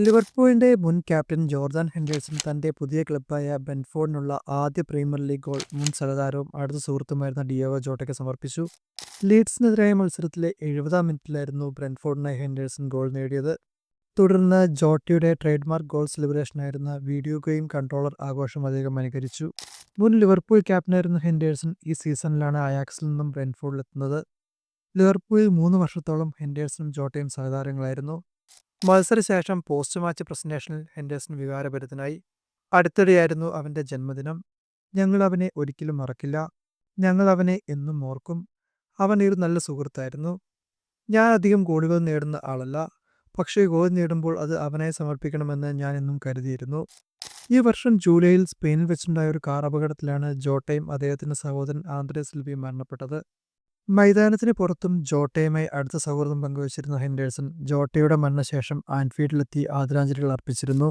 ലിവർപൂളിന്റെ മുൻ captain Jordan Henderson തന്റെ പുതിയ ക്ലബ്ബായ ബ്രെൻറ്റ്ഫോർഡിനുള്ള ആദ്യ പ്രീമിയർ ലീഗ് ഗോൾ മുൻ സഹതാരവും അടുത്ത സുഹൃത്തുമായിരുന്ന ഡിയോഗോ ജോട്ടയ്ക്ക് സമർപ്പിച്ചു. ലീഡ്സിനെതിരായ മത്സരത്തിലെ 70-ാം മിനിറ്റിലായിരുന്നു ബ്രെൻറ്റ്ഫോർഡിനായി ഹെൻഡേഴ്സൺ ഗോൾ നേടിയത്. തുടർന്ന് ജോട്ടയുടെ ട്രേഡ്മാർക്ക് ഗോൾ സെലിബ്രേഷനായിരുന്ന വീഡിയോ ഗെയിം കൺട്രോളർ ആഘോഷം അദ്ദേഹം അനുകരിച്ചു. മുൻ ലിവർപൂൾ ക്യാപ്റ്റനായിരുന്ന ഹെൻഡേഴ്സൺ ഈ സീസണിലാണ് അയാക്സിൽ നിന്നും ബ്രെൻറ്റ്ഫോർഡിലെത്തുന്നത്. ലിവർപൂളിൽ 3 വർഷത്തോളം ഹെൻഡേഴ്സണും ജോട്ടയും സഹതാരങ്ങളായിരുന്നു. മത്സരശേഷം പോസ്റ്റ് മാച്ച് പ്രസന്റേഷനിൽ ഹെൻഡേഴ്സൺ വികാരഭരിതനായി. അടുത്തിടെയായിരുന്നു അവന്റെ ജന്മദിനം. ഞങ്ങൾ അവനെ ഒരിക്കലും മറക്കില്ല. ഞങ്ങൾ അവനെ എന്നും ഓർക്കും. അവൻ ഒരു നല്ല സുഹൃത്തായിരുന്നു. ഞാൻ അധികം ഗോളുകൾ നേടുന്ന ആളല്ല, പക്ഷേ ഗോൾ നേടുമ്പോൾ അത് അവനായി സമർപ്പിക്കണമെന്ന് ഞാൻ എന്നും കരുതിയിരുന്നു. ഈ വർഷം ജൂലൈയിൽ സ്പെയിനിൽ വെച്ചുണ്ടായ ഒരു കാർ അപകടത്തിലാണ് ജോട്ടയും അദ്ദേഹത്തിന്റെ സഹോദരൻ ആന്ദ്രേ സിൽവയും മരണപ്പെട്ടത്. മൈതാനത്തിന് പുറത്തും ജോട്ടയുമായി അടുത്ത സൗഹൃദം പങ്കുവച്ചിരുന്ന ഹെൻഡേഴ്സൺ ജോട്ടയുടെ മരണശേഷം ആൻഫീൽഡിലെത്തി ആദരാഞ്ജലികൾ അർപ്പിച്ചിരുന്നു.